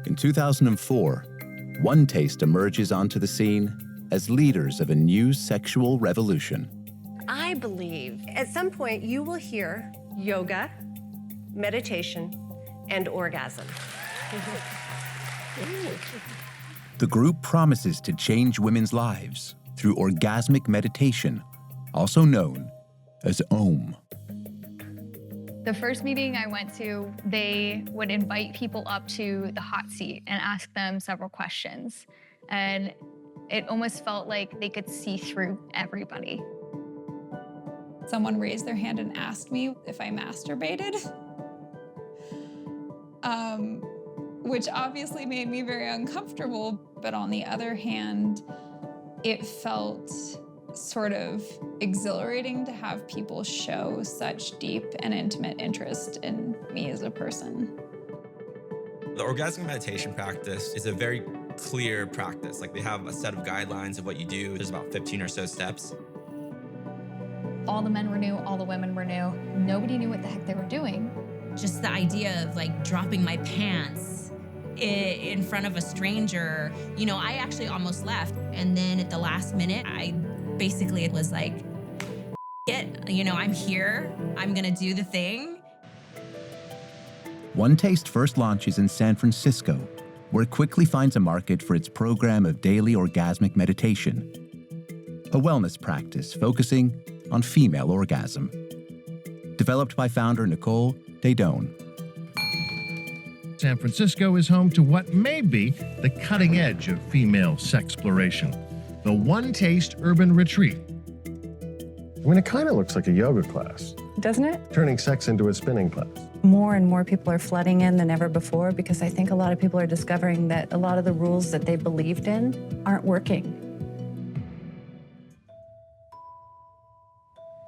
In 2004, OneTaste emerges onto the scene as leaders of a new sexual revolution. I believe at some point you will hear yoga, meditation, and orgasm. The group promises to change women's lives through orgasmic meditation, also known as OM. The first meeting I went to, they would invite people up to the hot seat and ask them several questions. And it almost felt like they could see through everybody. Someone raised their hand and asked me if I masturbated, which obviously made me very uncomfortable. But on the other hand, it felt sort of exhilarating to have people show such deep and intimate interest in me as a person. The orgasmic meditation practice is a very clear practice. Like, they have a set of guidelines of what you do. There's about 15 or so steps. All the men were new, all the women were new. Nobody knew what the heck they were doing. Just the idea of like dropping my pants in front of a stranger, you know, I actually almost left. And then at the last minute, it was like, you know, I'm here, I'm gonna do the thing. OneTaste first launches in San Francisco, where it quickly finds a market for its program of daily orgasmic meditation, a wellness practice focusing on female orgasm. Developed by founder Nicole Daedone. San Francisco is home to what may be the cutting edge of female sexploration, the OneTaste Urban Retreat. I mean, it kind of looks like a yoga class. Doesn't it? Turning sex into a spinning class. More and more people are flooding in than ever before because I think a lot of people are discovering that a lot of the rules that they believed in aren't working.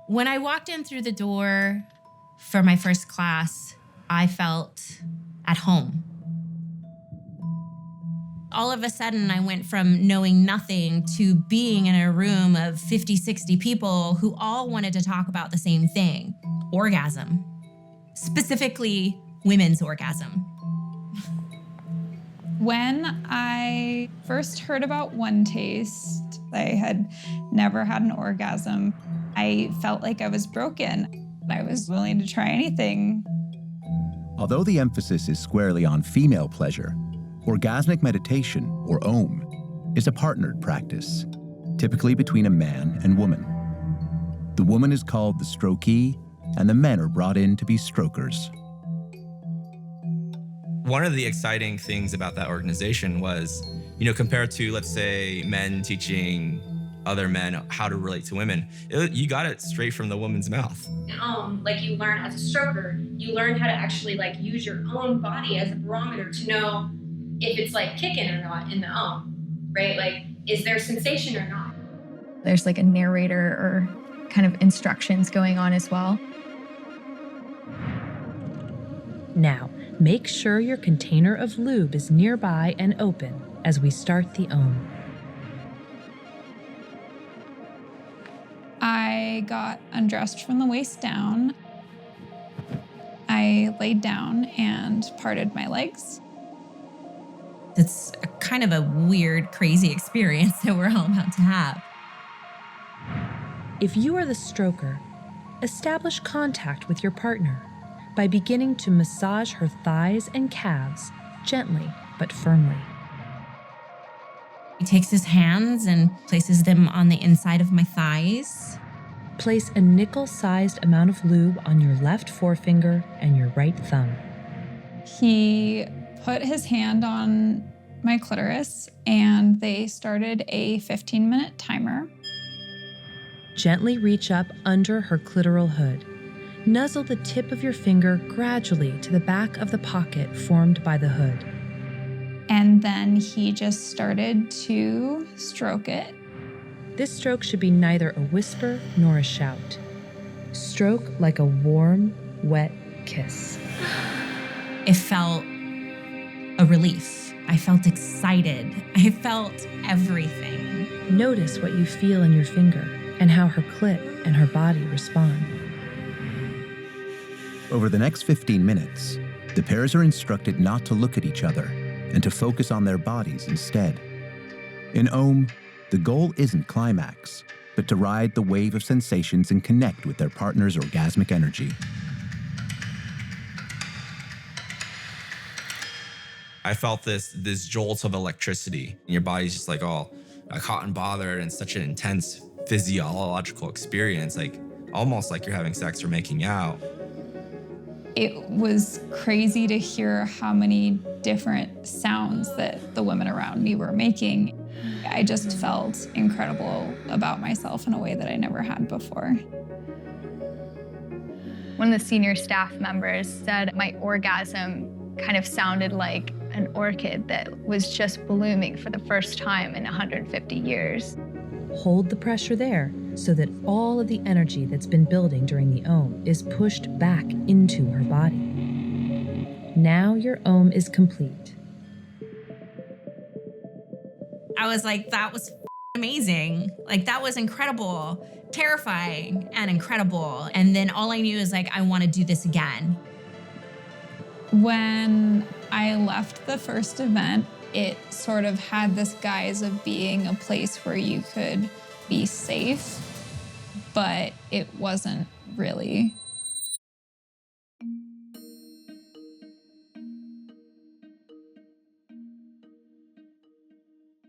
When I walked in through the door for my first class, I felt at home. All of a sudden, I went from knowing nothing to being in a room of 50, 60 people who all wanted to talk about the same thing, orgasm, specifically women's orgasm. When I first heard about OneTaste, I had never had an orgasm. I felt like I was broken. I was willing to try anything. Although the emphasis is squarely on female pleasure, orgasmic meditation, or OM, is a partnered practice, typically between a man and woman. The woman is called the strokee, and the men are brought in to be strokers. One of the exciting things about that organization was, you know, compared to, let's say, men teaching other men how to relate to women, you got it straight from the woman's mouth. Like, you learn as a stroker, you learn how to actually like use your own body as a barometer to know if it's like kicking or not in the right? Like, is there sensation or not? There's like a narrator or kind of instructions going on as well. Now, make sure your container of lube is nearby and open as we start the OM. I got undressed from the waist down. I laid down and parted my legs. It's kind of a weird, crazy experience that we're all about to have. If you are the stroker, establish contact with your partner by beginning to massage her thighs and calves gently but firmly. He takes his hands and places them on the inside of my thighs. Place a nickel-sized amount of lube on your left forefinger and your right thumb. He put his hand on my clitoris and they started a 15-minute timer. Gently reach up under her clitoral hood. Nuzzle the tip of your finger gradually to the back of the pocket formed by the hood. And then he just started to stroke it. This stroke should be neither a whisper nor a shout. Stroke like a warm, wet kiss. It felt a relief. I felt excited. I felt everything. Notice what you feel in your finger and how her clit and her body respond. Over the next 15 minutes, the pairs are instructed not to look at each other and to focus on their bodies instead. In Om, the goal isn't climax, but to ride the wave of sensations and connect with their partner's orgasmic energy. I felt this jolt of electricity. Your body's just like all hot and bothered, and such an intense physiological experience, like almost like you're having sex or making out. It was crazy to hear how many different sounds that the women around me were making. I just felt incredible about myself in a way that I never had before. One of the senior staff members said my orgasm kind of sounded like an orchid that was just blooming for the first time in 150 years. Hold the pressure there so that all of the energy that's been building during the Om is pushed back into her body. Now your Om is complete. I was like, that was amazing. Like, that was incredible, terrifying and incredible. And then all I knew is like, I want to do this again. When I left the first event, it sort of had this guise of being a place where you could be safe, but it wasn't really.